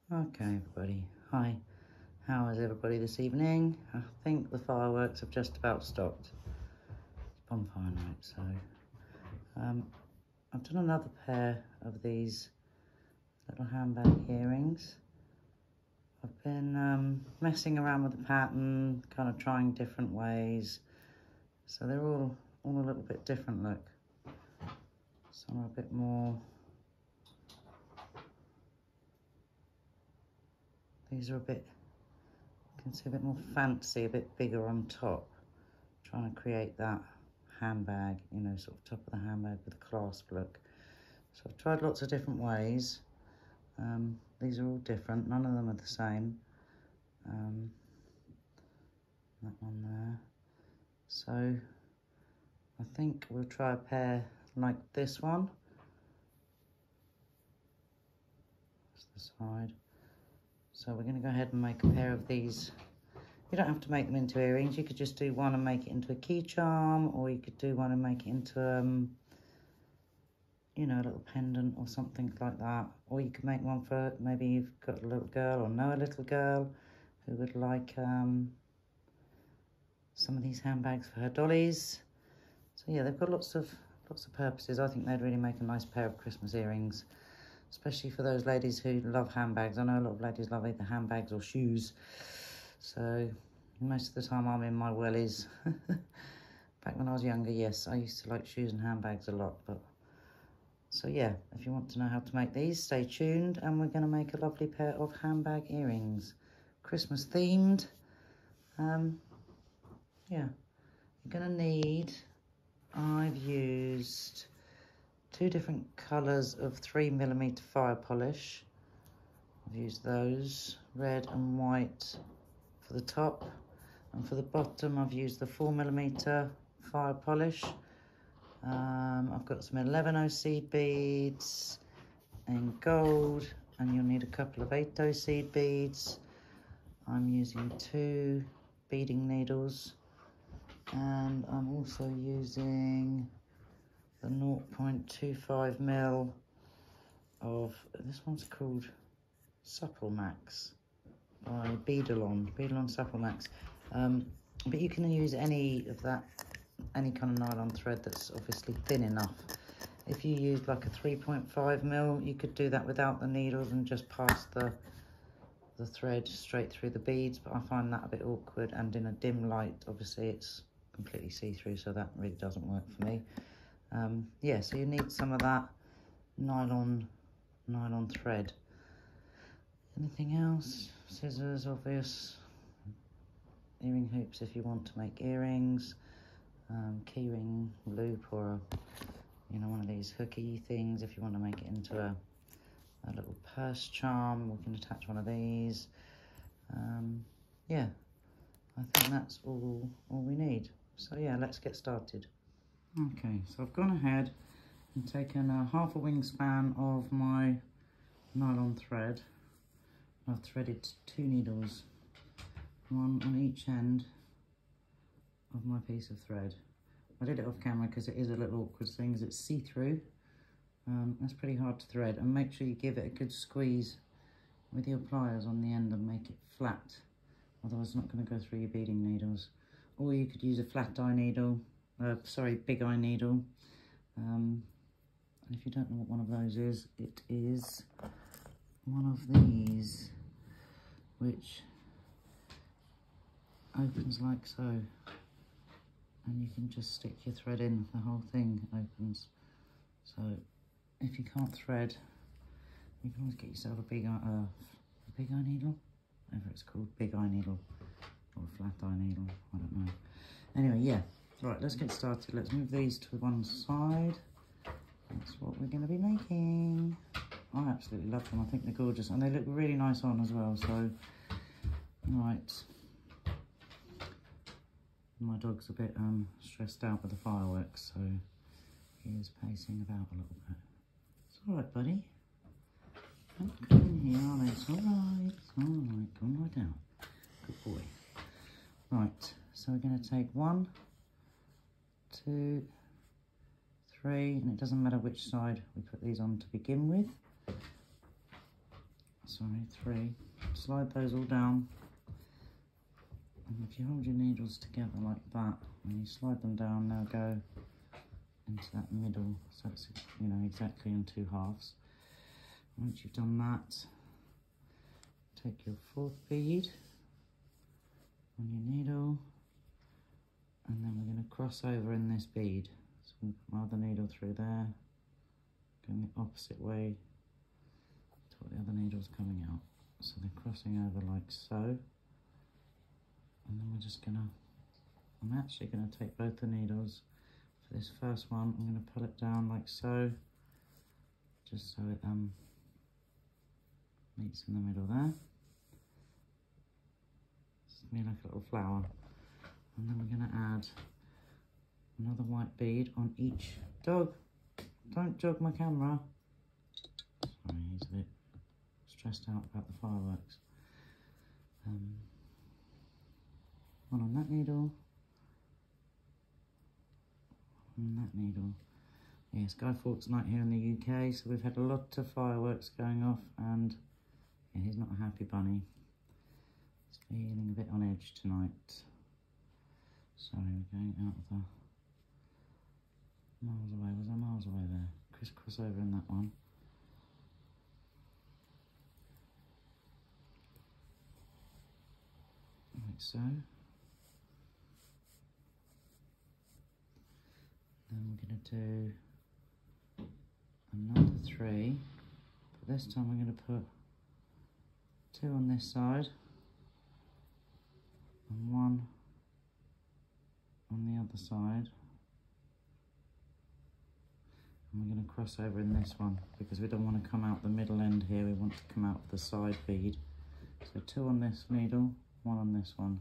Okay, everybody. Hi. How is everybody this evening? I think the fireworks have just about stopped. It's bonfire night, so I've done another pair of these little handbag earrings. I've been messing around with the pattern, kind of trying different ways. So they're all a little bit different, look. Some are a bit more. These are a bit, you can see a bit more fancy, a bit bigger on top. Trying to create that handbag, you know, sort of top of the handbag with a clasp look. So I've tried lots of different ways. These are all different, none of them are the same. That one there. So I think we'll try a pair like this one. That's the side. So we're going to go ahead and make a pair of these. You don't have to make them into earrings. You could just do one and make it into a key charm, or you could do one and make it into, you know, a little pendant or something like that. Or you could make one for, maybe you've got a little girl or know a little girl who would like some of these handbags for her dollies. So yeah, they've got lots of purposes. I think they'd really make a nice pair of Christmas earrings, especially for those ladies who love handbags. I know a lot of ladies love either handbags or shoes. So most of the time I'm in my wellies. Back when I was younger, yes, I used to like shoes and handbags a lot. But so yeah, if you want to know how to make these, stay tuned, and we're going to make a lovely pair of handbag earrings, Christmas themed. Yeah, you're going to need, I've used 2 different colours of 3mm fire polish. I've used those, red and white for the top, and for the bottom I've used the 4mm fire polish. I've got some 11O seed beads in gold, and you'll need a couple of 8O seed beads. I'm using 2 beading needles, and I'm also using the 0.25mm of, this one's called Supple Max by Beaded Supple Max. But you can use any of that, any kind of nylon thread that's obviously thin enough. If you used like a 3.5mm, you could do that without the needles and just pass the thread straight through the beads, but I find that a bit awkward, and in a dim light obviously it's completely see-through, so that really doesn't work for me. Yeah, so you need some of that nylon thread. Anything else? Scissors, obvious. Earring hoops if you want to make earrings. Key ring loop, or you know, one of these hooky things if you want to make it into a little purse charm. We can attach one of these. Yeah, I think that's all we need. So yeah, let's get started. Okay, so I've gone ahead and taken a half a wingspan of my nylon thread. I've threaded 2 needles, one on each end of my piece of thread. I did it off camera because it is a little awkward thing, as it's see-through. That's pretty hard to thread, and make sure you give it a good squeeze with your pliers on the end and make it flat, otherwise it's not going to go through your beading needles. Or you could use a flat eye needle, big eye needle. And if you don't know what one of those is, it is one of these, which opens like so, and you can just stick your thread in, the whole thing opens. So if you can't thread, you can always get yourself a big eye needle, whatever it's called, big eye needle or a flat eye needle, I don't know. Anyway, yeah, right, let's get started. Let's move these to one side. That's what we're going to be making. I absolutely love them. I think they're gorgeous, and they look really nice on as well. So, right, my dog's a bit stressed out with the fireworks, so he is pacing about a little bit. It's all right, buddy. Don't come in here, are they? It's all right. It's all right. Come right down. Good boy. Right, so we're going to take 1, 2, 3, and it doesn't matter which side we put these on to begin with. sorry, 3. Slide those all down. And if you hold your needles together like that, and you slide them down, they'll go into that middle, so it's, you know, exactly in 2 halves. Once you've done that, take your 4th bead on your needle, and then we're going to cross over in this bead. So I'm going to put my other needle through there, going the opposite way to what the other needle's coming out. So they're crossing over like so, and then we're just going to, I'm actually going to take both the needles. For this first one, I'm going to pull it down like so, just so it meets in the middle there. It's me like a little flower. And then we're going to add another white bead on each dog. Don't jog my camera. Sorry, he's a bit stressed out about the fireworks. One on that needle. On that needle. Yes, Guy Fawkes night here in the UK, so we've had a lot of fireworks going off, and yeah, he's not a happy bunny. He's feeling a bit on edge tonight. Sorry, we're going out of the miles away. Was I miles away there? Crisscross over in that one. Like so. Then we're going to do another 3, but this time we're going to put 2 on this side and 1 on the other side, and we're going to cross over in this one because we don't want to come out the middle end here, we want to come out the side bead. So 2 on this needle, 1 on this one.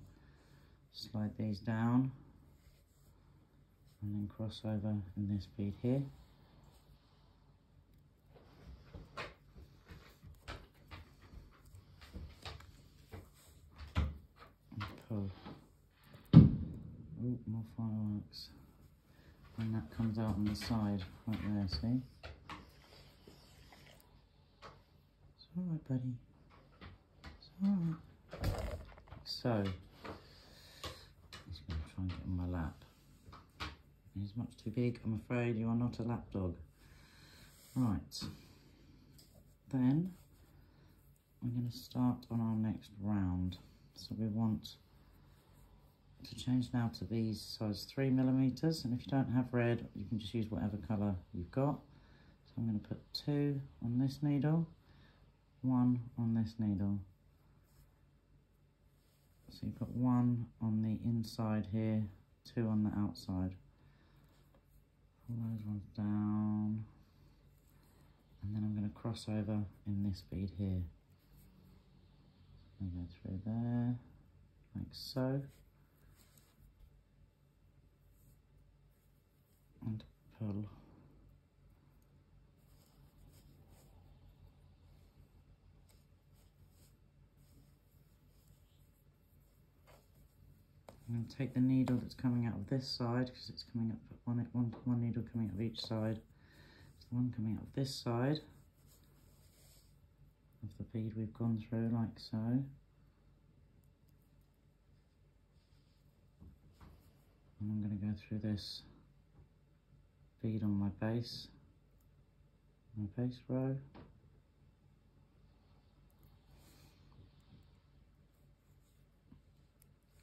Slide these down and then cross over in this bead here. And pull. Ooh, more fireworks. And that comes out on the side, right there, see? It's alright, buddy. It's alright. So, he's going to try and get on my lap. He's much too big, I'm afraid. You are not a lap dog. Right. Then, we're going to start on our next round. So we want to change now to these size 3mm, and if you don't have red, you can just use whatever colour you've got. So I'm going to put 2 on this needle, 1 on this needle. So you've got 1 on the inside here, 2 on the outside. Pull those ones down, and then I'm going to cross over in this bead here. I go through there, like so. And pull. I'm going to take the needle that's coming out of this side, because it's coming up, one needle coming out of each side. So the one coming out of this side of the bead we've gone through, like so. And I'm going to go through this bead on my base row.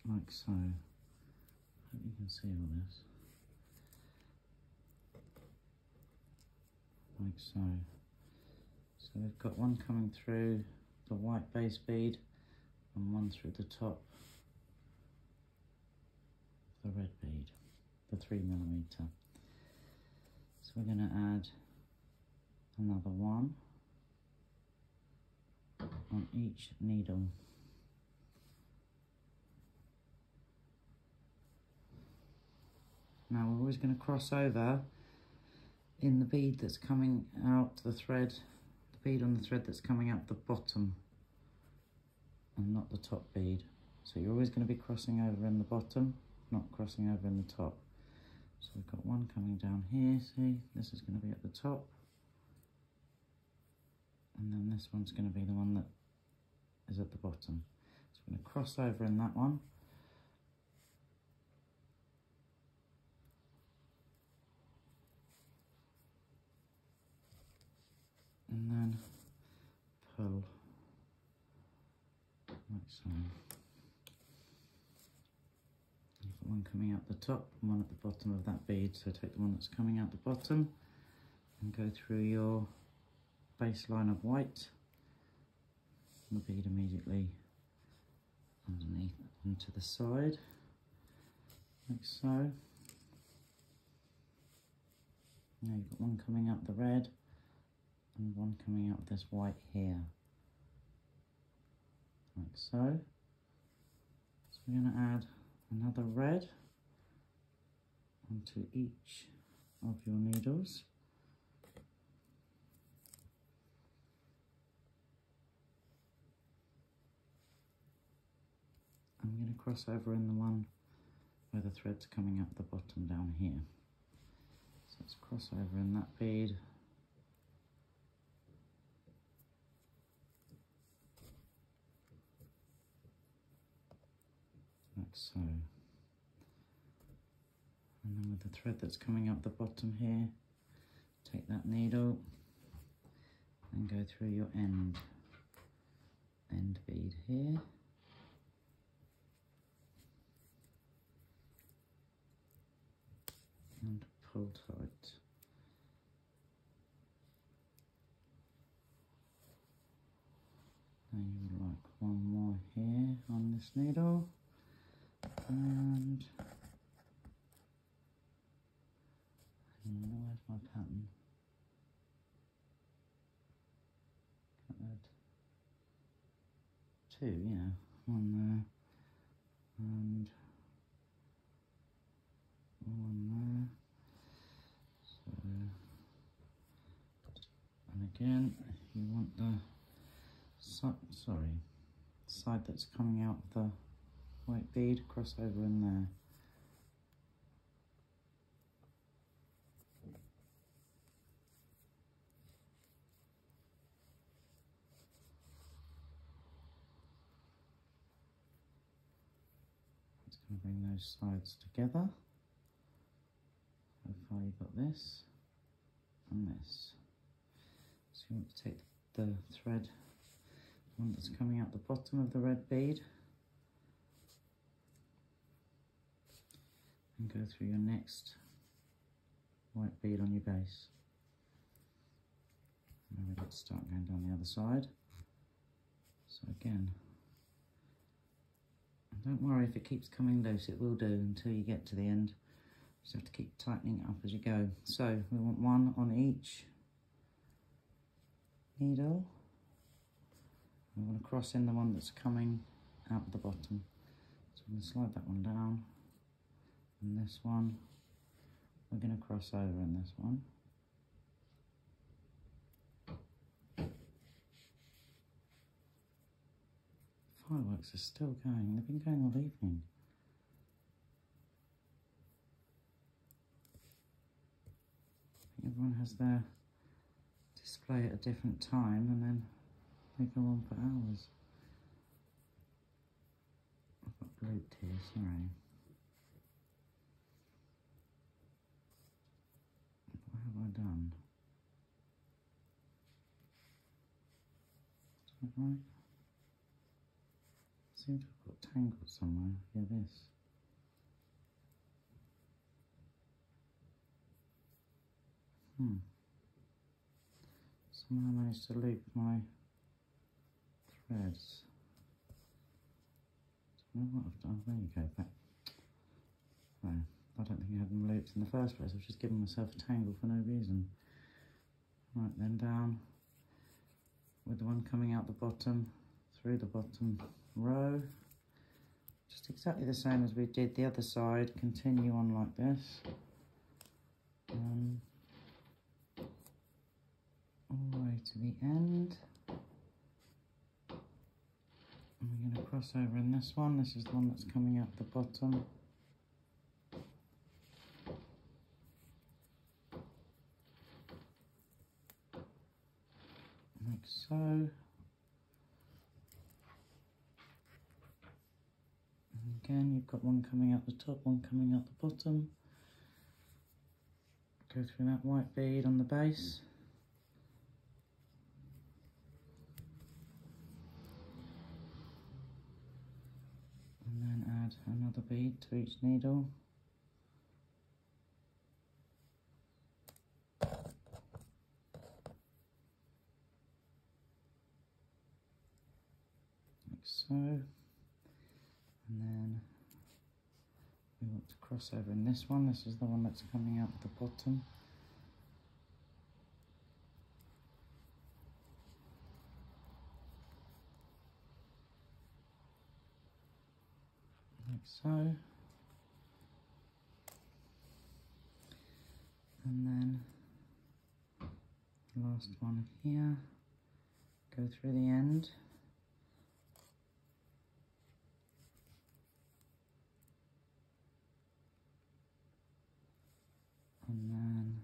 Like so. I hope you can see all this. Like so. So we've got one coming through the white base bead and one through the top of the red bead, the 3mm. So we're going to add another one on each needle. Now we're always going to cross over in the bead that's coming out the thread, the bead on the thread that's coming out the bottom and not the top bead. So you're always going to be crossing over in the bottom, not crossing over in the top. So we've got one coming down here, see, this is going to be at the top, and then this one's going to be the one that is at the bottom. So I'm going to cross over in that one. And then pull like so. You've got one coming out the top and one at the bottom of that bead, so take the one that's coming out the bottom and go through your baseline of white, and the bead immediately underneath and to the side, like so. Now you've got one coming out the red and one coming out this white here, like so. So we're going to add another red onto each of your needles. I'm going to cross over in the one where the thread's coming up the bottom down here. So let's cross over in that bead. Like so. And then with the thread that's coming up the bottom here, take that needle and go through your end bead here. And pull tight. Now you would like one more here on this needle, and where's my pattern? Add two, yeah, one there and one there. So, and again, you want the side that's coming out of the white bead, cross over in there. It's going to bring those sides together. So far you've got this and this. So you want to take the thread, one that's coming out the bottom of the red bead, and go through your next white bead on your base. Now we're going to start going down the other side. So again, don't worry if it keeps coming loose, it will do until you get to the end. Just have to keep tightening it up as you go. So we want one on each needle. We want to cross in the one that's coming out the bottom. So I'm going to slide that one down, and this one, we're going to cross over in this one. Fireworks are still going, they've been going all evening. Everyone has their display at a different time, and then they go on for hours. I've got looped here, sorry. What have I done? Is that right? I seem to have got tangled somewhere. Yeah, this. Somehow I managed to loop my threads. I don't know what I've done. There you go, back. No, I don't think I had them looped in the first place. I've just given myself a tangle for no reason. Right, then down with the one coming out the bottom, through the bottom row. Just exactly the same as we did the other side. Continue on like this. All the way to the end. And we're going to cross over in this one. This is the one that's coming out the bottom. Like so. Again, you've got one coming out the top, one coming out the bottom. Go through that white bead on the base. And then add another bead to each needle. Like so. And then we want to cross over in this one. This is the one that's coming out the bottom. Like so. And then the last one here. Go through the end. And then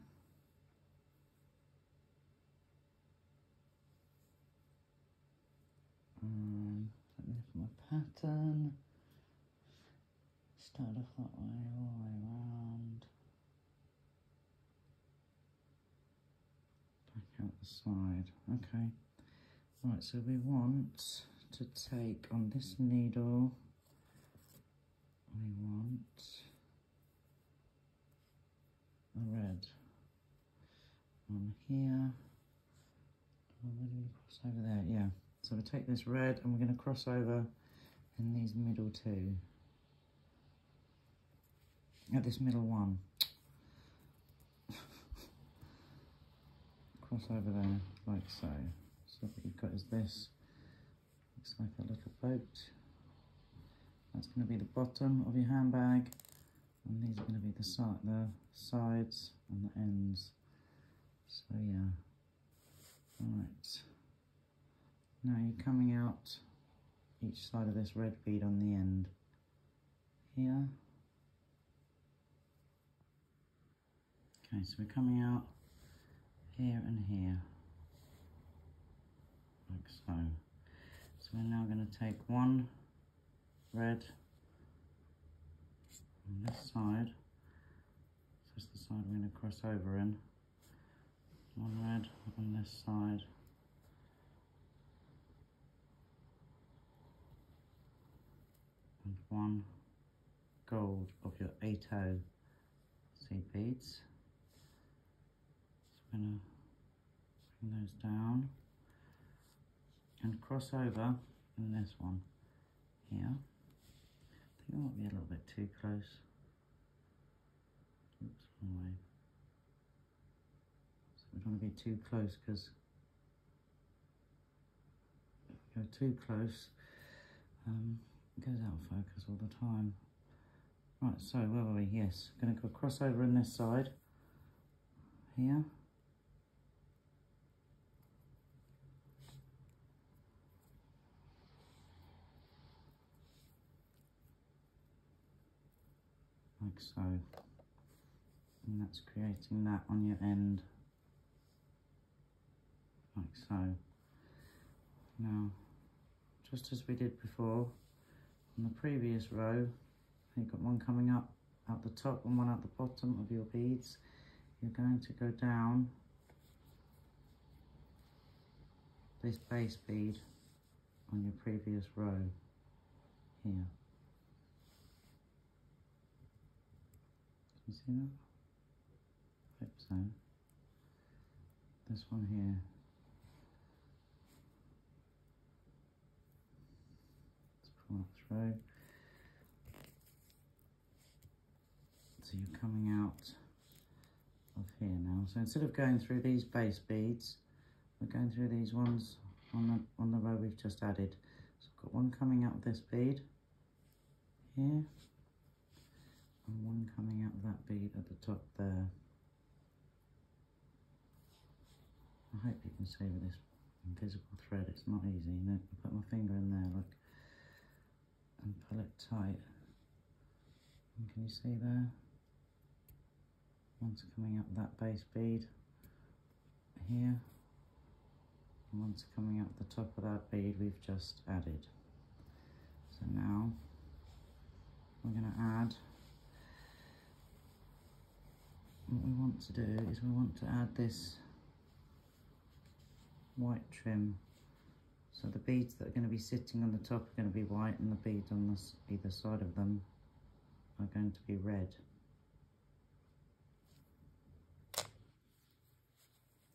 let me look at my pattern. Start off that way, all the way around. Back out the side. Okay. Right, so we want to take on this needle, we want a red on here. Oh, where do we cross over there? Yeah. So we take this red and we're going to cross over in these middle two. At this middle one. Cross over there, like so. So what you've got is this. Looks like a little boat. That's going to be the bottom of your handbag. And these are going to be the sides and the ends. So yeah. Alright. Now you're coming out each side of this red bead on the end. Here. Okay, so we're coming out here and here, like so. So we're now going to take one red on this side. So it's the side we're going to cross over in. One red on this side. And one gold of your 8/0 seed beads. I'm going to bring those down and cross over in this one here. I think it might be a little bit too close. Oops, wrong way. So we don't want to be too close because if we go too close, it goes out of focus all the time. Right, so where were we? Yes, going to go cross over in this side here. Like so, and that's creating that on your end, like so. Now, just as we did before, on the previous row, you've got one coming up out the top and one at the bottom of your beads. You're going to go down this base bead on your previous row here. You see that? Hope so. This one here. Let's pull that through. So you're coming out of here now. So instead of going through these base beads, we're going through these ones on the row we've just added. So I've got one coming out of this bead here. And one coming out of that bead at the top there. I hope you can see with this invisible thread, it's not easy. You know, I put my finger in there, look, and pull it tight. And can you see there? One's coming up that base bead here, and one's coming up the top of that bead we've just added. So now we're going to add, what we want to do is we want to add this white trim. So the beads that are going to be sitting on the top are going to be white, and the beads on either side of them are going to be red.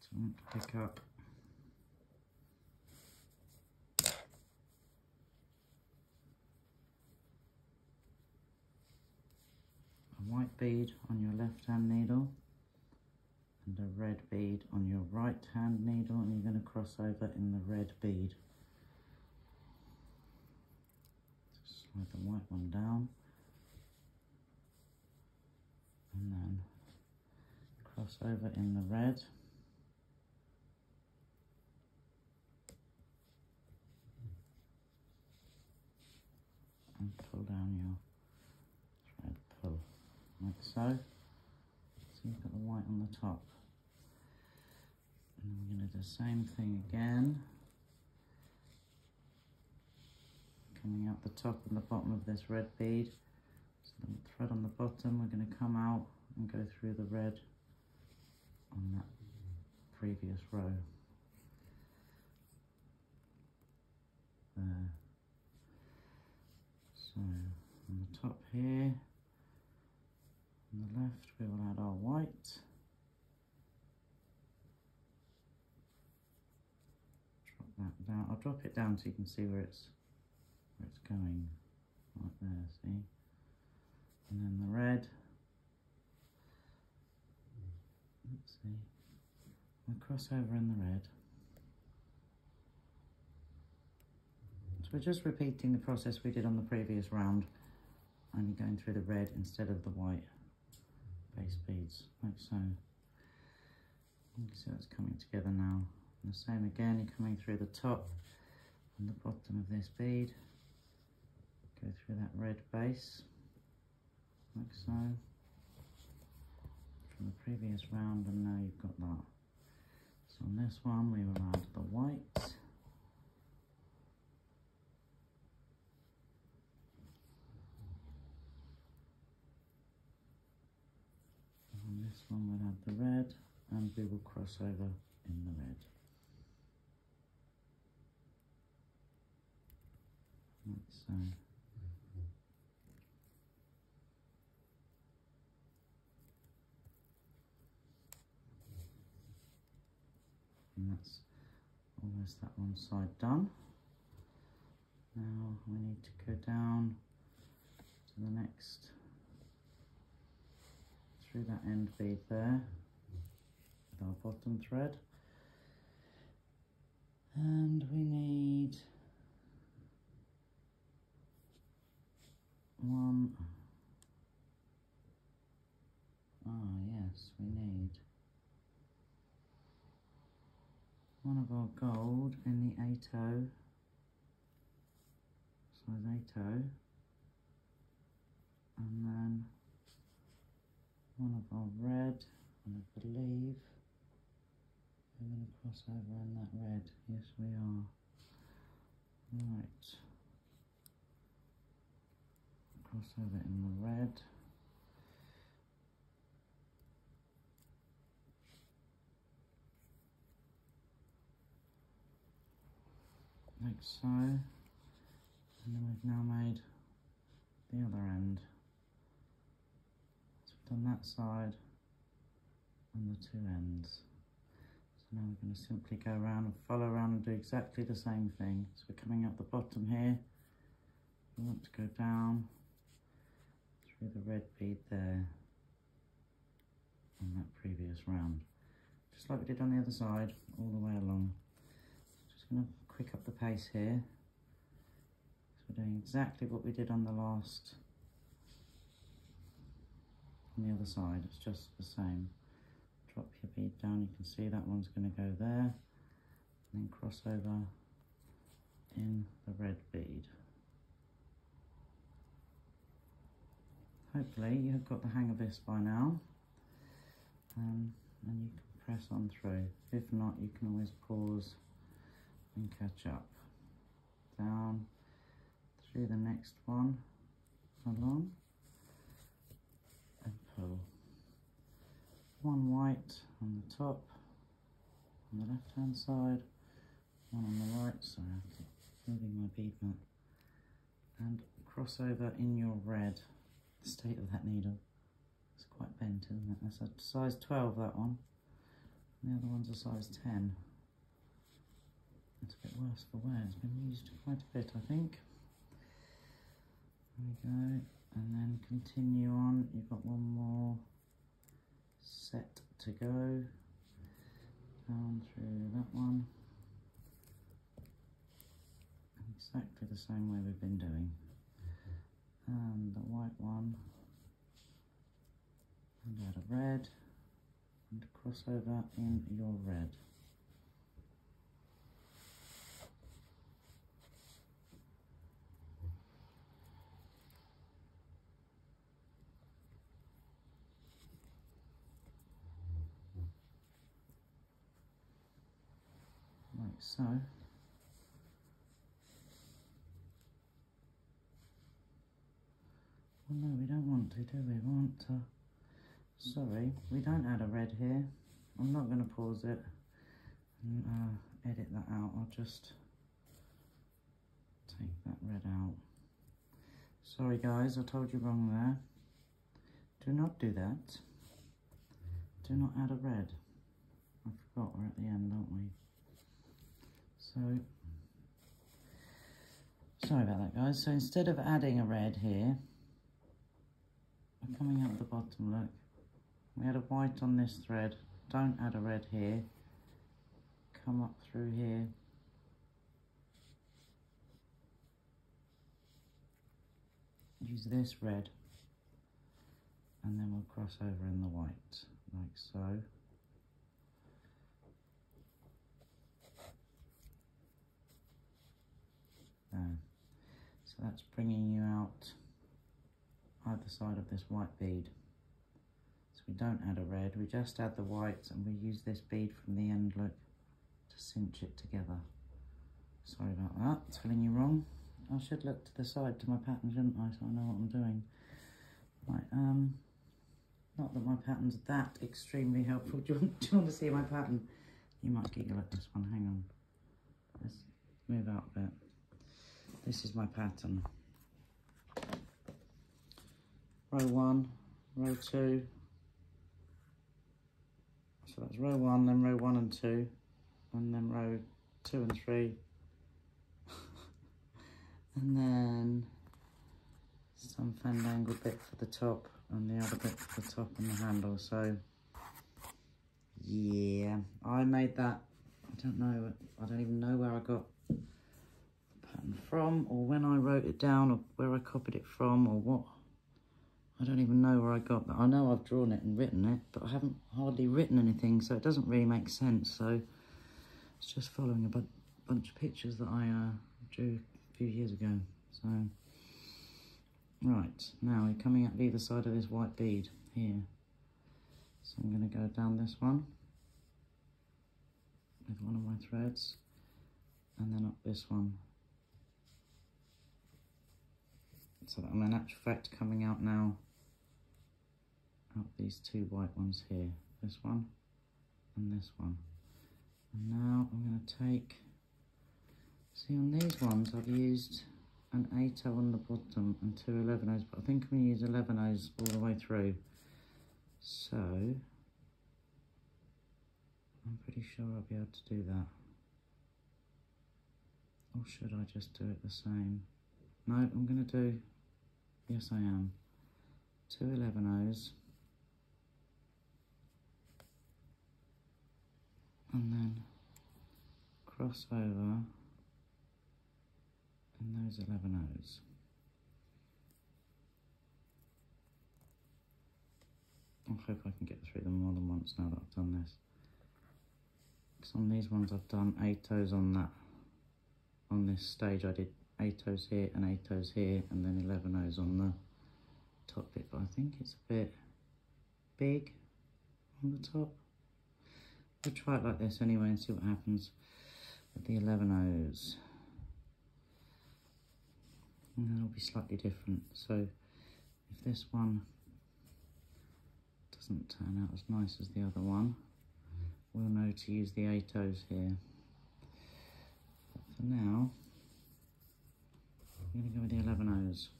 So I'm going to pick up a white bead on your left hand needle and a red bead on your right hand needle, and you're going to cross over in the red bead. Slide the white one down and then cross over in the red. And pull down your thread, pull, like so. So you've got the white on the top. And then we're going to do the same thing again. Coming out the top and the bottom of this red bead. So the thread on the bottom, we're going to come out and go through the red on that previous row. There. So on the top here, on the left, we will add our white. Drop that down. I'll drop it down so you can see where it's going, right there, see? And then the red, let's see, we'll cross over in the red. So we're just repeating the process we did on the previous round, only going through the red instead of the white base beads, like so. You can see that's coming together now. And the same again, you're coming through the top and the bottom of this bead. Go through that red base, like so, from the previous round, and now you've got that. So on this one we will add the white. On this one we'll add the red, and we will cross over in the red. Like so. And that's almost that one side done. Now we need to go down to the next, through that end bead there with our bottom thread, and we need one. Yes, we need one of our gold in the 8/0, size 8/0, and then one of our red, and I believe we're going to cross over in that red. Yes, we are. Right. Cross over in the red. Like so. And then we've now made the other end. So we've done that side and the two ends. So now we're going to simply go around and follow around and do exactly the same thing. So we're coming out the bottom here. We want to go down through the red bead there on that previous round. Just like we did on the other side, all the way along. Just going to quick up the pace here. So we're doing exactly what we did on the last, on the other side, it's just the same. Drop your bead down, you can see that one's going to go there, and then cross over in the red bead. Hopefully you have got the hang of this by now, and you can press on through. If not, you can always pause and catch up. Down through the next one along, pearl. One white on the top, on the left hand side, one on the right, sorry I keep moving my bead mat, and cross over in your red. The state of that needle, it's quite bent, isn't it? That's a size 12, that one, and the other one's a size 10. It's a bit worse for wear, it's been used quite a bit, I think. There we go, and then continue on. You've got one more set to go, down through that one, exactly the same way we've been doing, and the white one, and add a red, and cross over in your red. Like so. Well, no, we don't want to, do we? We want to... Sorry, we don't add a red here. I'm not going to pause it and edit that out. I'll just take that red out. Sorry guys, I told you wrong there. Do not do that. Do not add a red. I forgot, we're at the end, aren't we? So, sorry about that guys. So instead of adding a red here, we're coming up the bottom, look. We had a white on this thread. Don't add a red here. Come up through here. Use this red. And then we'll cross over in the white, like so. There. So that's bringing you out either side of this white bead. So we don't add a red, we just add the white, and we use this bead from the end, look, to cinch it together. Sorry about that, it's telling you wrong. I should look to the side to my pattern, shouldn't I, so I know what I'm doing. Right, not that my pattern's that extremely helpful. Do you want to see my pattern? You might giggle at this one, hang on. Let's move out a bit. This is my pattern. Row 1, row 2. So that's row 1, then row 1 and 2, and then row 2 and 3. And then some fandangled bit for the top, and the other bit for the top and the handle. So yeah, I made that. I don't know, I don't even know where I got the pattern from, or when I wrote it down, or where I copied it from, or what. I don't even know where I got that. I know I've drawn it and written it, but I haven't hardly written anything, so it doesn't really make sense. So it's just following a bunch of pictures that I drew a few years ago. So, right, now we're coming up either side of this white bead here. So I'm going to go down this one with one of my threads, and then up this one. So that I'm in actual fact coming out now, out these two white ones here, this one and this one. And now I'm going to take, see on these ones I've used an 8/0 on the bottom and 2 11/0s, but I think I'm going to use 11/0s all the way through. So I'm pretty sure I'll be able to do that. Or should I just do it the same? No, I'm going to do, yes I am, 2 11/0s, and then cross over in those 11/0s. I hope I can get through them more than once now that I've done this. Because on these ones I've done 8/0s on that, on this stage I did 8/0s here and 8/0s here, and then 11/0s on the top bit, but I think it's a bit big on the top. We'll try it like this anyway and see what happens with the 11/0s. And then it'll be slightly different. So if this one doesn't turn out as nice as the other one, we'll know to use the 8 O's here. But for now, I'm going to go with the 11 O's.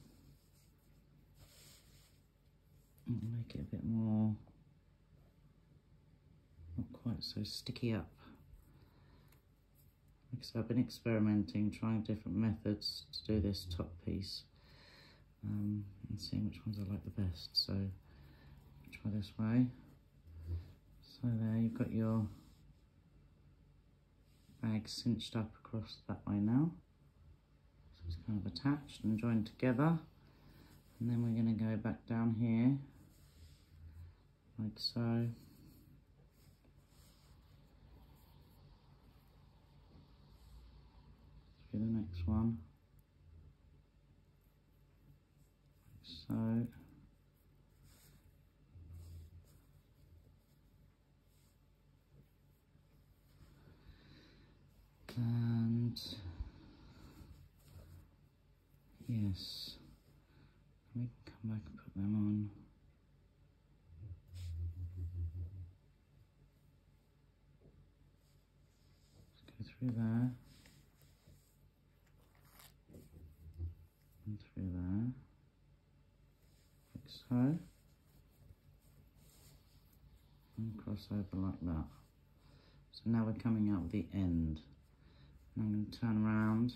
And make it a bit more, not quite so sticky up. Because I've been experimenting, trying different methods to do this top piece, and seeing which ones I like the best. So try this way. So there, you've got your bag cinched up across that way now. So it's kind of attached and joined together. And then we're going to go back down here, like so. Through the next one, like so. And yes, we can come back and put them on. Let's go through there and through there, like so, and cross over like that. So now we're coming out the end. And I'm going to turn around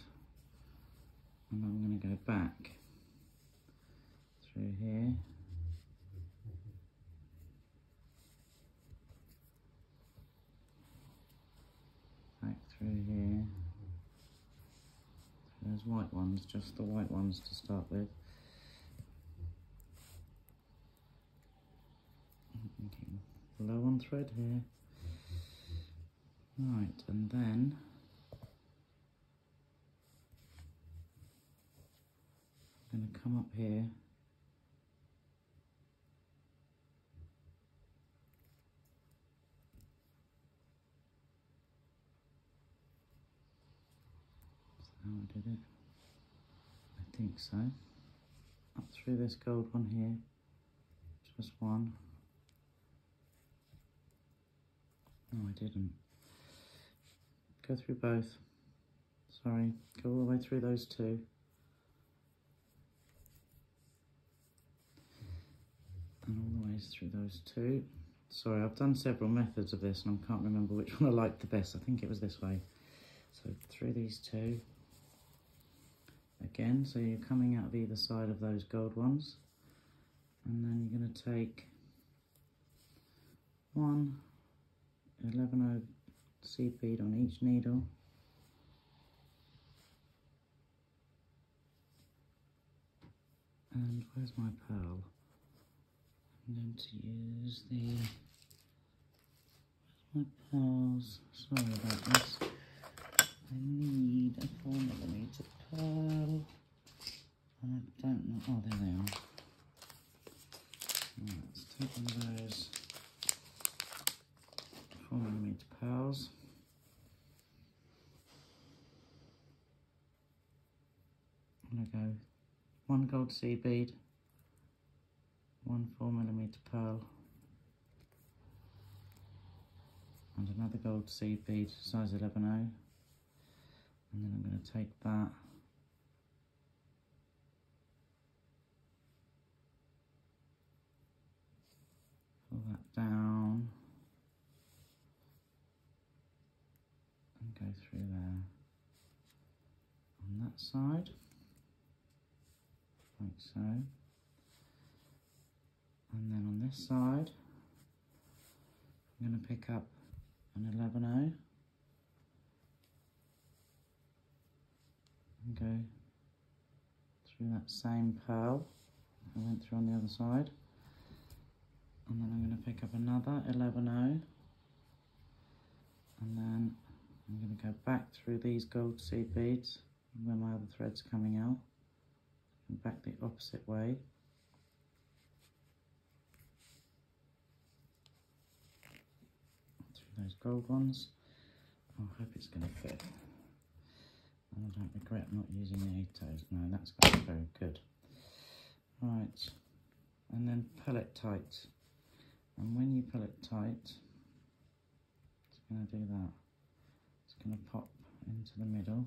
and I'm going to go back through here. Back through here. Those white ones, just the white ones to start with. Okay. Low on thread here. Right, and then I'm going to come up here how I did it. I think so. Up through this gold one here, just one. No, I didn't. Go through both. Sorry, go all the way through those two. And all the way through those two. Sorry, I've done several methods of this and I can't remember which one I liked the best. I think it was this way. So through these two. Again, so you're coming out of either side of those gold ones. And then you're going to take one 11 seed bead on each needle. And where's my pearl? I'm going to use the, where's my pearls? Sorry about this. I need a 4mm pearl. And I don't know, oh there they are. Right, let's take one of those 4mm pearls. I'm going to go one gold seed bead, one 4mm pearl, and another gold seed bead, size 11 O. And then I'm going to take that pull that down and go through there on that side, like so. And then on this side, I'm going to pick up an 11 O and go through that same pearl I went through on the other side. And then I'm going to pick up another 11 O, and then I'm going to go back through these gold seed beads where my other thread's coming out, and back the opposite way. Through those gold ones. Oh, I hope it's going to fit. And I don't regret not using the 8 O's. No, that's going to be very good. Right, and then pull it tight. And when you pull it tight, it's going to do that. It's going to pop into the middle.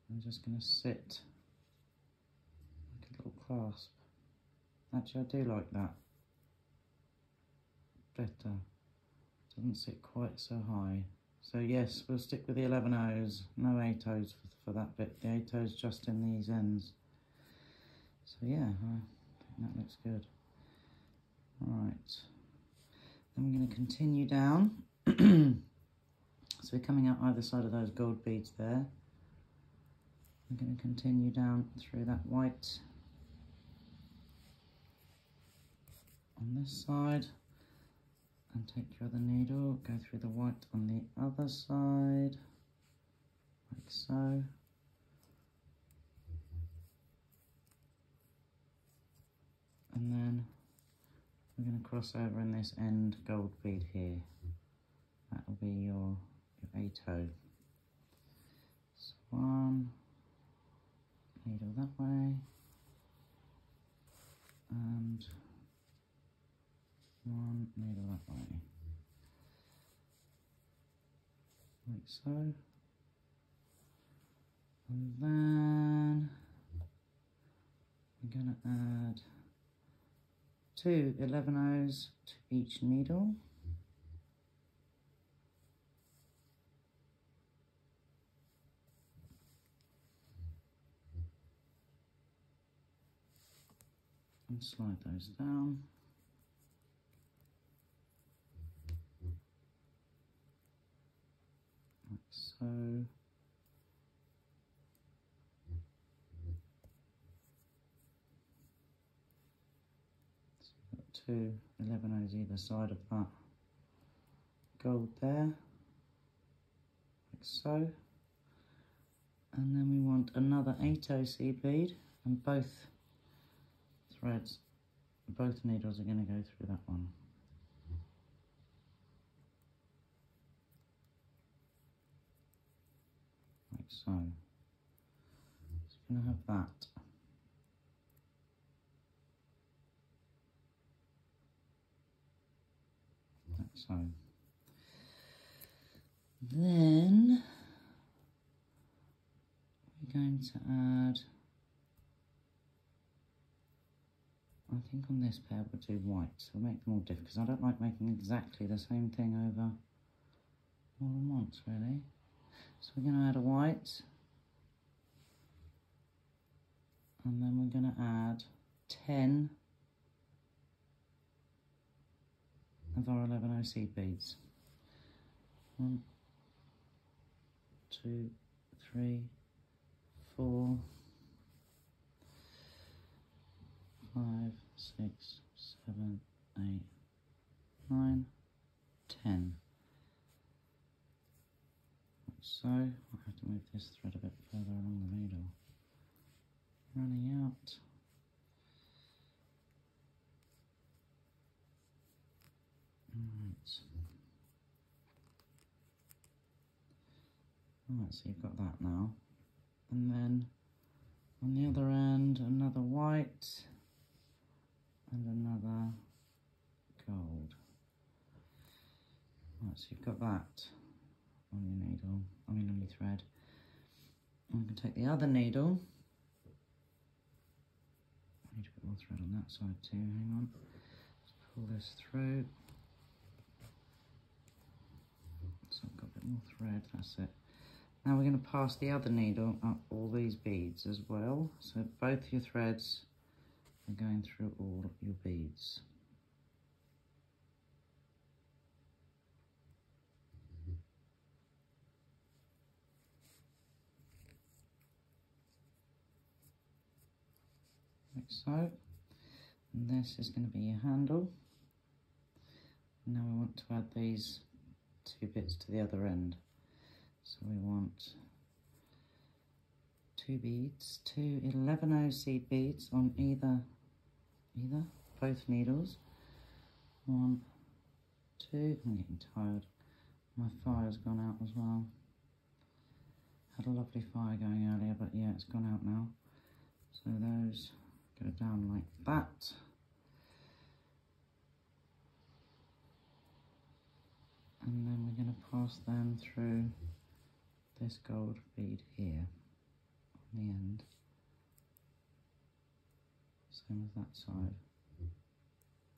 I'm just going to sit like a little clasp. Actually, I do like that better. Doesn't sit quite so high. So yes, we'll stick with the 11 O's, no 8 O's for that bit. The 8 O's just in these ends. So yeah, I think that looks good. Alright, then we're going to continue down. So we're coming out either side of those gold beads there. We're going to continue down through that white on this side. And take your other needle, go through the white on the other side, like so. And then we're going to cross over in this end gold bead here. That will be your 8 O. So one needle that way, and one needle that way, like so. And then we're going to add 2 11 O's to each needle. And slide those down. Like so. So you've got 2 11 O's either side of that gold there, like so. And then we want another 8 O seed bead, and both threads, both needles are going to go through that one. Like so. It's going to have that. Like so. Then we're going to add, I think on this pair we'll do white, so we'll make them all different, because I don't like making exactly the same thing over more than once, really. So we're going to add a white, and then we're going to add 10 of our 11 O seed beads. 1, 2, 3, 4, 5, 6, 7, 8, 9, 10. Like so. I have to move this thread a bit further along the needle. Running out. Right, so you've got that now. And then on the other end, another white and another gold. Right, so you've got that on your needle, on your thread. And we can take the other needle. I need a bit more thread on that side too, hang on. Let's pull this through. So I've got a bit more thread, that's it. Now we're going to pass the other needle up all these beads as well. So both your threads are going through all of your beads. Like so. And this is going to be your handle. Now we want to add these 2 bits to the other end. So we want 2 beads, 2 11 O seed beads on either both needles. 1, 2, I'm getting tired. My fire's gone out as well. Had a lovely fire going earlier, but yeah, it's gone out now. So those go down like that. And then we're going to pass them through this gold bead here on the end. Same as that side.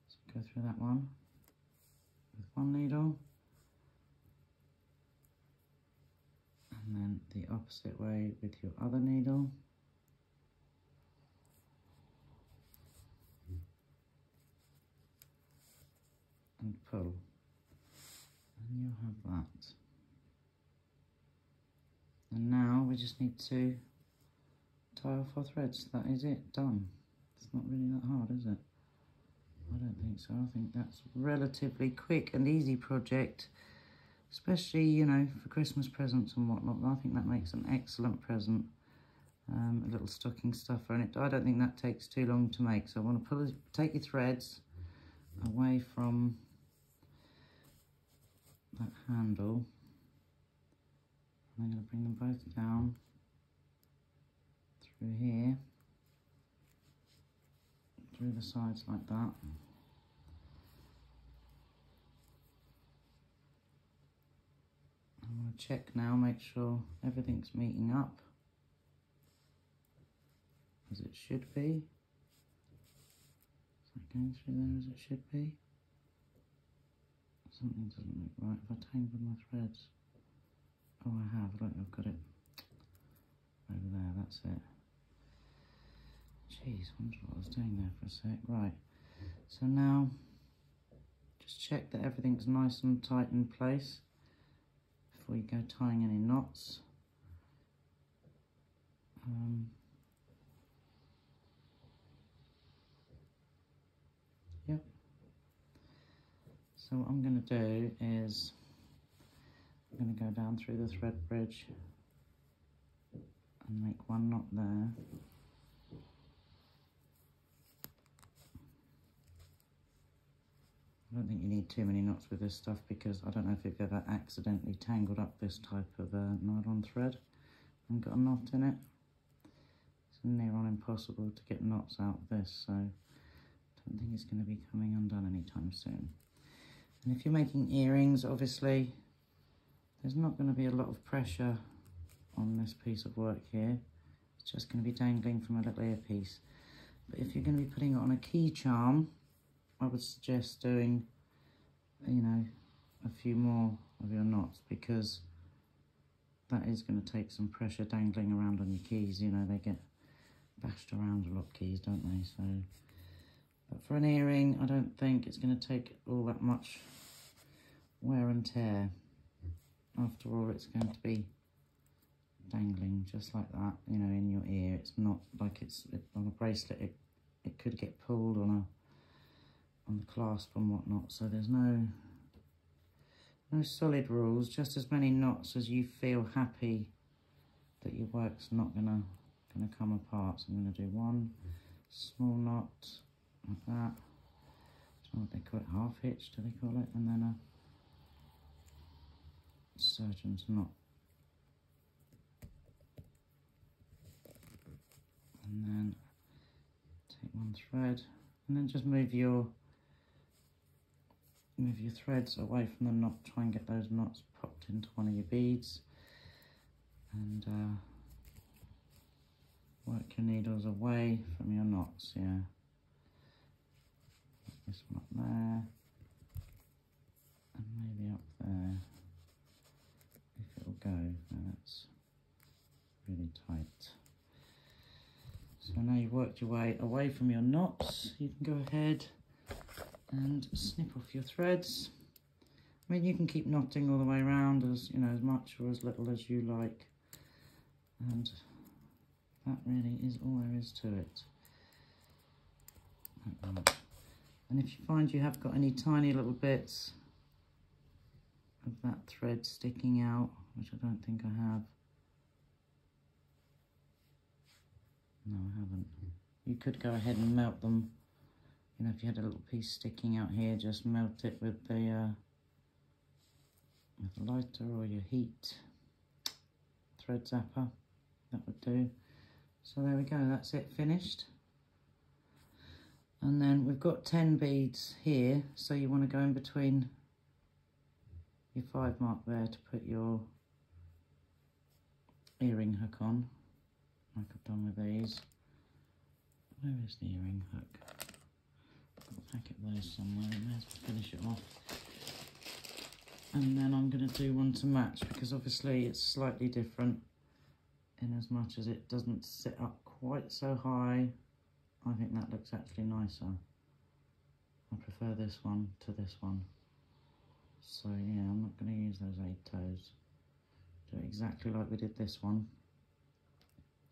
So go through that one with one needle, and then the opposite way with your other needle. And pull, and you'll have that. And now we just need to tie off our threads. That is it, done. It's not really that hard, is it? I don't think so. I think that's a relatively quick and easy project, especially, you know, for Christmas presents and whatnot. I think that makes an excellent present. A little stocking stuffer, and I don't think that takes too long to make. So I want to take your threads away from that handle. I'm going to bring them both down through here, through the sides like that. I'm going to check now, make sure everything's meeting up as it should be. Is that going through there as it should be? Something doesn't look right. Have I tangled my threads? Oh, I have. Look, I've got it over there. That's it. Jeez, I wonder what I was doing there for a sec. Right. So now, just check that everything's nice and tight in place before you go tying any knots. Yep. So what I'm going to do is I'm going to go down through the thread bridge and make one knot there. I don't think you need too many knots with this stuff, because I don't know if you've ever accidentally tangled up this type of nylon thread and got a knot in it. It's near on impossible to get knots out of this, so I don't think it's going to be coming undone anytime soon. And if you're making earrings, obviously there's not going to be a lot of pressure on this piece of work here. It's just going to be dangling from a little earpiece. But if you're going to be putting it on a key charm, I would suggest doing, you know, a few more of your knots, because that is going to take some pressure dangling around on your keys. You know, they get bashed around a lot, keys, don't they? So, but for an earring, I don't think it's going to take all that much wear and tear. After all, it's going to be dangling just like that, you know, in your ear. It's not like it's on a bracelet. It could get pulled on the clasp and whatnot. So there's no solid rules, just as many knots as you feel happy that your work's not gonna come apart. So I'm gonna do one small knot like that. I don't know what they call it, half hitch, do they call it? And then a surgeon's knot. And then take one thread, and then just move your threads away from the knot. Try and get those knots popped into one of your beads, and work your needles away from your knots. Yeah, this one up there, and maybe up there if it'll go. Now that's really tight. So now you've worked your way away from your knots, you can go ahead and snip off your threads. I mean, you can keep knotting all the way around, as you know, as much or as little as you like, and that really is all there is to it. Like that. And if you find you have got any tiny little bits of that thread sticking out, which I don't think I have. No, I haven't. You could go ahead and melt them. You know, if you had a little piece sticking out here, just melt it with the lighter or your heat thread zapper. That would do. So there we go, that's it, finished. And then we've got 10 beads here, so you want to go in between your 5 mark there to put your earring hook on, like I've done with these. Where is the earring hook? I've got a packet of those somewhere. I may as well finish it off. And then I'm going to do one to match, because obviously it's slightly different in as much as it doesn't sit up quite so high. I think that looks actually nicer. I prefer this one to this one. So yeah, I'm not going to use those 8 toes. Do it exactly like we did this one.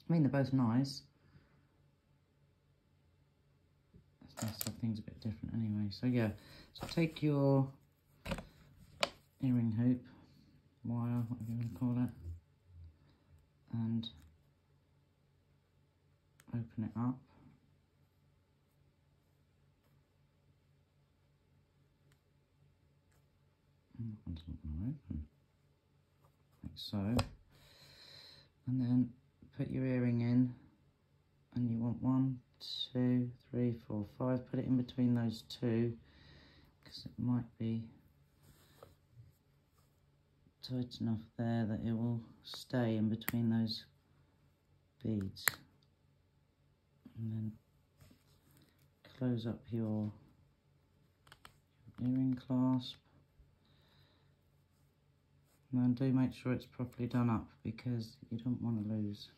I mean, they're both nice. It's nice to have things a bit different anyway. So yeah, so take your earring hoop, wire, whatever you want to call it, and open it up. And that one's not going to open. Like so. And then put your earring in, and you want 1, 2, 3, 4, 5. Put it in between those 2, because it might be tight enough there that it will stay in between those beads. And then close up your earring clasp. And then do make sure it's properly done up, because you don't want to lose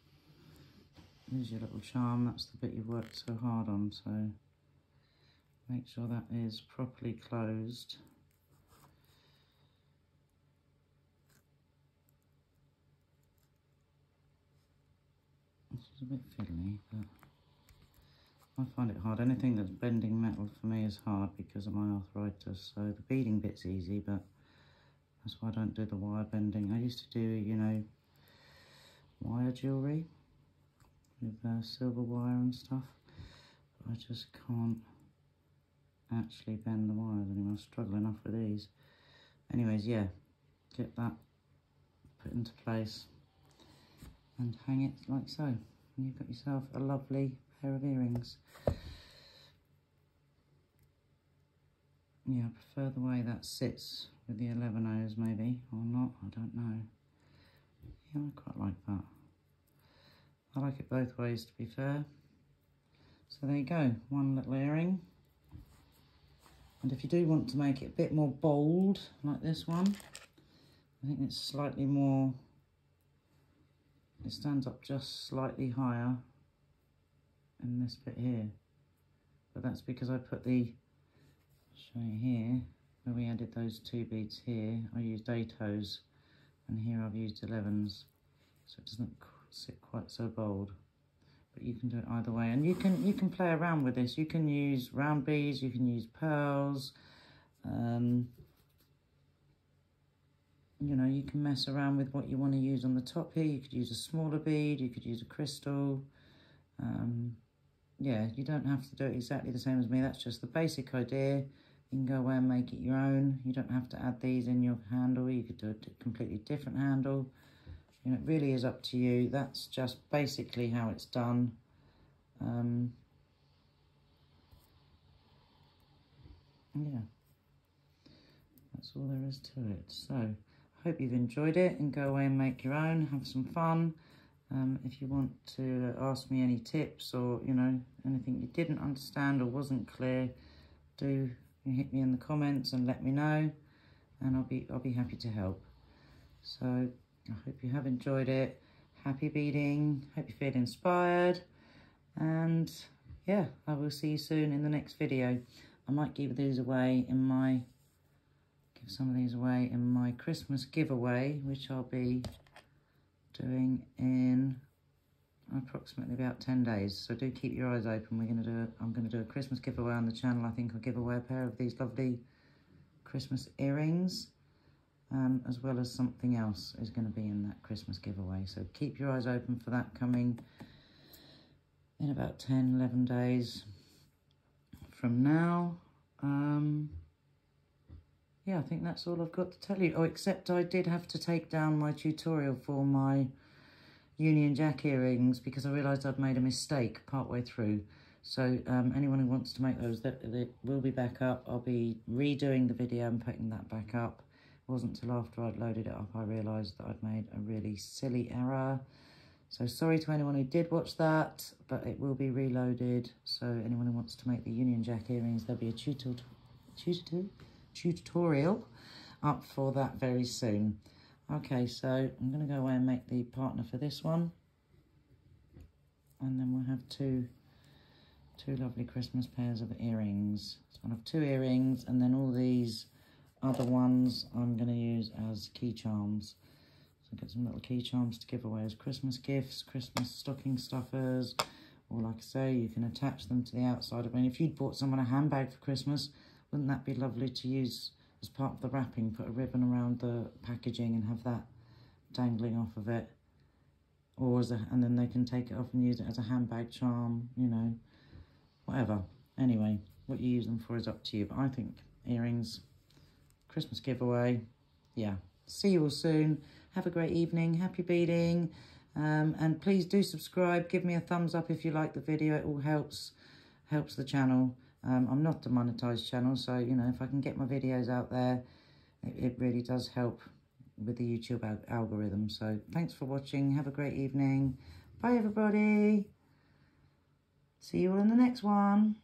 your little charm. That's the bit you've worked so hard on, so make sure that is properly closed. This is a bit fiddly, but I find it hard. Anything that's bending metal for me is hard because of my arthritis, so the beading bit's easy, but that's why I don't do the wire bending. I used to do, you know, wire jewellery with silver wire and stuff. But I just can't actually bend the wires anymore. I struggle enough with these. Anyways, yeah, get that put into place and hang it like so. And you've got yourself a lovely pair of earrings. Yeah, I prefer the way that sits with the 11 O's maybe, or not, I don't know. Yeah, I quite like that. I like it both ways, to be fair. So there you go, one little earring. And if you do want to make it a bit more bold, like this one, I think it's slightly more, it stands up just slightly higher in this bit here. But that's because I put the, I'll show you here, where we added those 2 beads here, I used 8 O's, and here I've used 11s, so it doesn't sit quite so bold. But you can do it either way, and you can play around with this. You can use round beads, you can use pearls, you know, you can mess around with what you want to use on the top here. You could use a smaller bead, you could use a crystal. Yeah, you don't have to do it exactly the same as me. That's just the basic idea. You can go away and make it your own. You don't have to add these in your handle. You could do a completely different handle. You know, it really is up to you. That's just basically how it's done. Yeah, that's all there is to it. So, I hope you've enjoyed it, and go away and make your own, have some fun. If you want to ask me any tips, or, you know, anything you didn't understand or wasn't clear, do hit me in the comments and let me know, and I'll be happy to help. So I hope you have enjoyed it. Happy beading, hope you feel inspired, and yeah, I will see you soon in the next video. I might give these away in my, give some of these away in my Christmas giveaway, which I'll be doing in approximately about 10 days. So do keep your eyes open. I'm gonna do a Christmas giveaway on the channel. I think I'll give away a pair of these lovely Christmas earrings, as well as something else is going to be in that Christmas giveaway. So keep your eyes open for that, coming in about 10, 11 days from now. Yeah, I think that's all I've got to tell you. Oh, except I did have to take down my tutorial for my Union Jack earrings because I realised I'd made a mistake partway through. So anyone who wants to make those, that will be back up. I'll be redoing the video and putting that back up. wasn't till after I'd loaded it up I realised that I'd made a really silly error. So sorry to anyone who did watch that, but it will be reloaded. So anyone who wants to make the Union Jack earrings, there'll be a tutorial up for that very soon. Okay, so I'm going to go away and make the partner for this one. And then we'll have two lovely Christmas pairs of earrings. So I'll have 2 earrings, and then all these other ones I'm going to use as key charms. So get some little key charms to give away as Christmas gifts, Christmas stocking stuffers, or like I say, you can attach them to the outside of it. And if you'd bought someone a handbag for Christmas, wouldn't that be lovely to use as part of the wrapping? Put a ribbon around the packaging and have that dangling off of it. Or and then they can take it off and use it as a handbag charm, you know, whatever. Anyway, what you use them for is up to you. But I think earrings, Christmas giveaway, yeah. See you all soon. Have a great evening. Happy beading. And please do subscribe. Give me a thumbs up if you like the video. It all helps the channel. I'm not a monetized channel, so, you know, if I can get my videos out there, it really does help with the YouTube algorithm. So thanks for watching. Have a great evening. Bye, everybody. See you all in the next one.